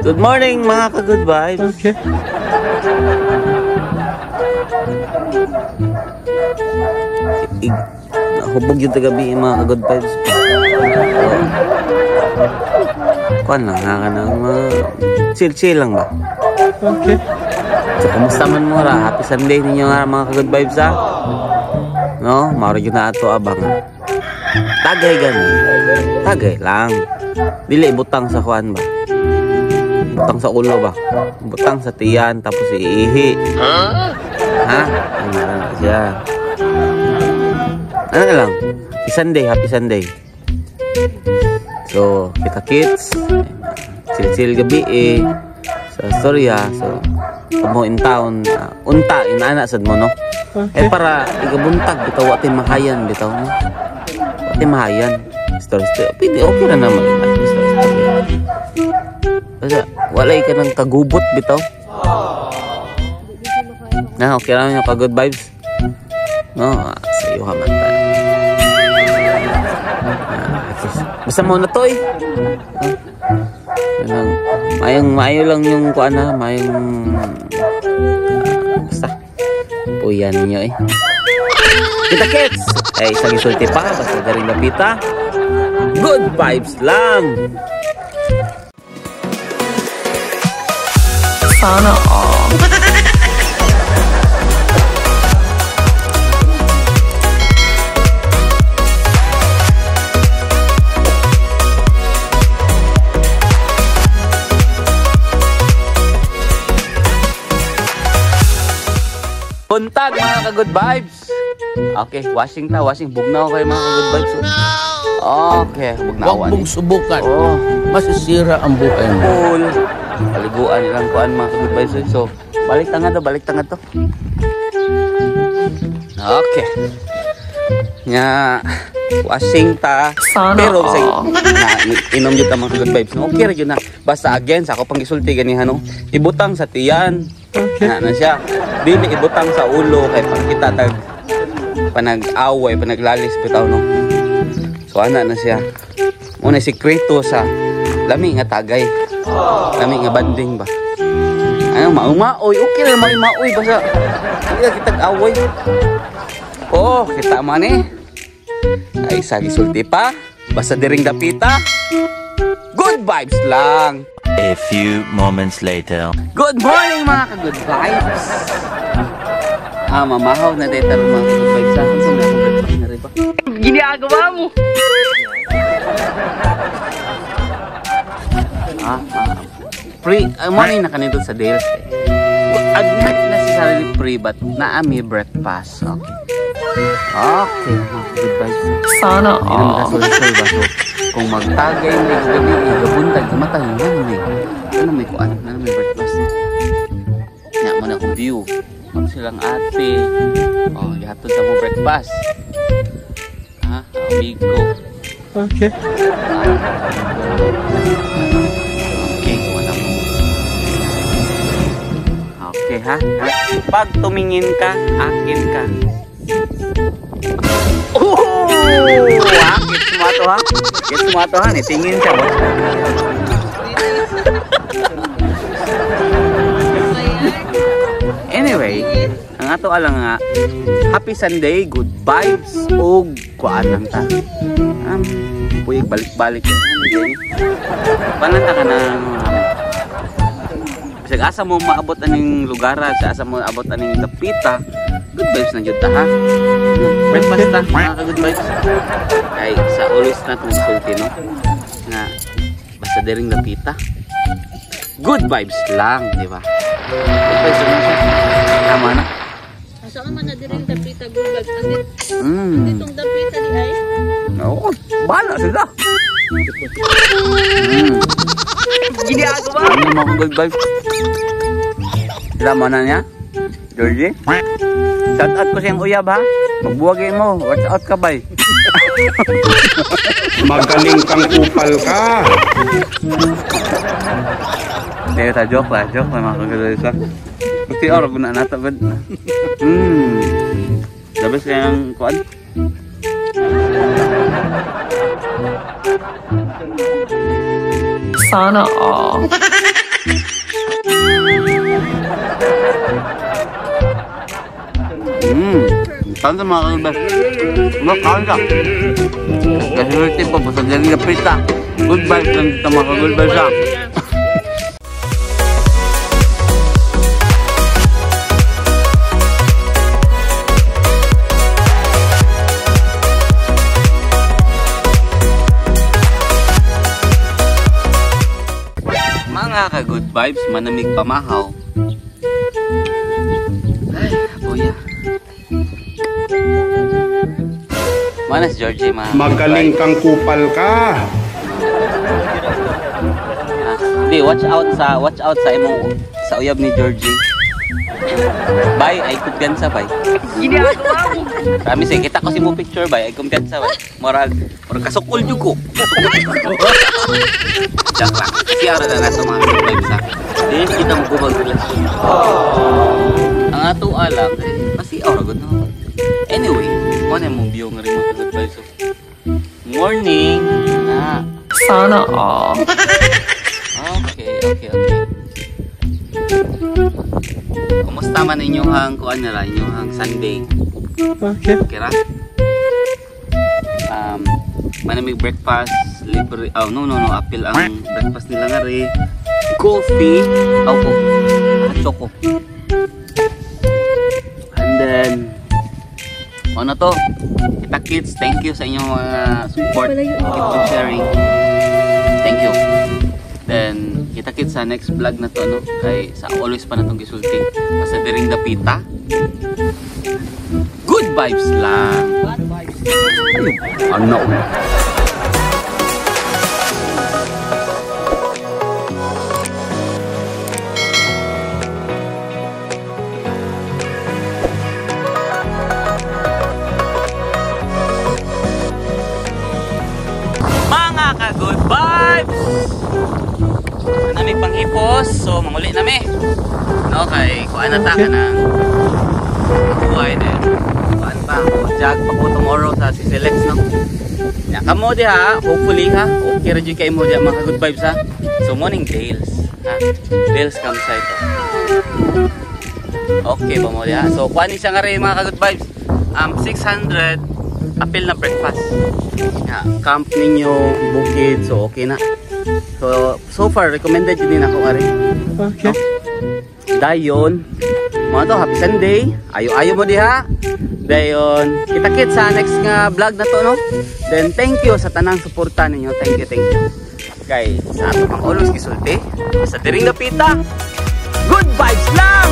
Good morning mga ka-good vibes. Okay. Hubog yung tagabi mga ka-good vibes. Kuan lang, chill lang ba? Okay. So, kumusta man mo ra? Happy Sunday ninyo nga mga ka-good vibes ha? No? Mauro yun na ito abang ha? Tagay gani. Tagay lang. Dili butang sa kuan ba? Butang sa ulo ba? Butang sa tiyan tapos iihi. Ha? Ano na siya? Ano na lang? Happy Sunday. So, kita kids. Sil gabi sa storya. So, mo in town. Unta, inaana sad mo no? Okay. Para igabuntag bitaw atin mahayan bitaw no? Atin mahayan. Story. Pwede okay na naman. Basta, walay ka ng kagubot bitaw. Na, okay lang yung ka-good vibes. No, sa iyo ka man. Basta mo na to eh. Mayo lang yung kuan na, basta. Puyan niyo eh. Kita kids! Eh, isang isulti pa, basta garing lapita. Good vibes lang! Sana all. Buntag mga ka-good vibes! Okay, washing. Bugnaw kayo mga ka-good vibes. Okay, bugnawan. Huwag mong subukan. Oh, Masisira ang buhay mo. cool. Paliguan nilang kuan mga ka-good vibes. So, balik tangad to. Okay. Nga, washing ta. Sana pero sa inom jud ta mga ka-good vibes. Okay ra jud na. Basta again sa ako pang gisulti ganihan no. Ibutang sa tiyan. Okay. Na siya. Dili ibutang sa ulo kay pag kita panag-away, panaglalis bitaw no. So ana na siya. Muna sikreto sa lami nga tagay. Lami nga banding ba. Ano maumaoy, okay na maumaoy basta kita kitag-away. Oh, kita man eh. Ay sa gisulti pa. Basta diring dapita. Good vibes lang. A few moments later. Good morning mga ka-good vibes. Mamahaw na dito mga ka-good vibes. Saan sa mga ka-good vibes na rin ba? Ginagawa mo! Free, morning na kanito sa Dales. Not necessarily free but naami breakfast. Okay, mga ka-good vibes. Sana all. Sol-sol ba? So, kung magtagay mo yung gabi, gabuntag, matahingan mo eh. Ano may kuan? Ano may breakfast? Nga mo na akong view. Mag silang ate. Oh, ihatod sa mo breakfast. Ha? Amigo. Okay. Okay, wala mo. Okay ha? Pag tumingin ka, akin ka. Oh! Gets mo ato ha? Gets mo ato ha? Tingin siya. Anyway, ang ato alang nga, happy Sunday, good vibes, o kuan lang ta. Puyig balik-balik. Pananta ka na. Kasi asa mo maabot aning lugar, asa mo maabot aning dapita, good vibes na jud ta ha. Breakfast ta, mga ka-good vibes. Kay sa always na itong sulti no. Nga, basta diring dapita. Good vibes lang, di ba? Good vibes lang siya. Tama na. Asa ka man na diring dapita good vibes. Ditong dapita di ay. Oo, bahala sila. Ginagawa. Ano mga good vibes? Tama na niya? Georgie? Shout out ko siyang uyab ha. Magbuwagin mo. Watch out ka bay. Magaling kang kupal ka. Kaya ta joke lah mga kagulbaysa. Pasti orang guna nata bad. Dabas kayang kuan. Sana all. Tanda mga kagulbaysa. Kain ka. Kasi ulit po sa dali na pita. Good vibes lang dito mga kagulbaysa. Mga ka-good vibes, manamig pamahaw. Ay, kuya. Mana si Georgie, mga Magaling kang kupal ka. Di, watch out sa imong sa uyab ni Georgie. Bay, ay kumpiyansa bay. Kami say kita ko si mo picture bay, ay kumpiyansa bay. Murag kasukol jud ko. Joke lang. Siya ra na sa mga good vibes ha. Di kita mo kubag relasyon. Ang ato alam, pasi ora gud no. Anyway, mo na mong view nga rin mga good vibes. Morning na. Sana all. Okay. Kumusta man inyong kuan na inyong Sunday? Okay. Okay ra? Manamig breakfast, libre. Oh, no, apil ang breakfast nila nga rin. Coffee, choco. And then, ano to? Kita kids, thank you sa inyong support. Keep on sharing. Thank you. Then, kita kids sa next vlog na to, no? Kay sa always pa na itong gisulti. Basta diring dapita. Good vibes lang. Bad vibes. Ano? Mga ka-good vibes! Nami panghipos, so manguli nami. No, kay kuan na ta ka na. Kuhay din. Kuan pa, jag pa ko tomorrow sa Sisilex, no? Ya, kamo diha, hopefully ha, okay ra jud kay mo diha mga good vibes ha. So morning Dales, ha. Dales campsite to. Okay ba mo diha? So kuan ni siya nga rin mga good vibes. 600 apil na breakfast. Ya, camp ninyo, bukid, so okay na. So far recommended din ako nga rin. Okay. Dayon, mga to, happy Sunday. Ayo mo diha. Dayon, kita-kits sa next nga vlog na to, no? Then thank you sa tanang suporta ninyo. Thank you. Kay sa ato pang always gisulti. Sa diring napita. Good vibes lang!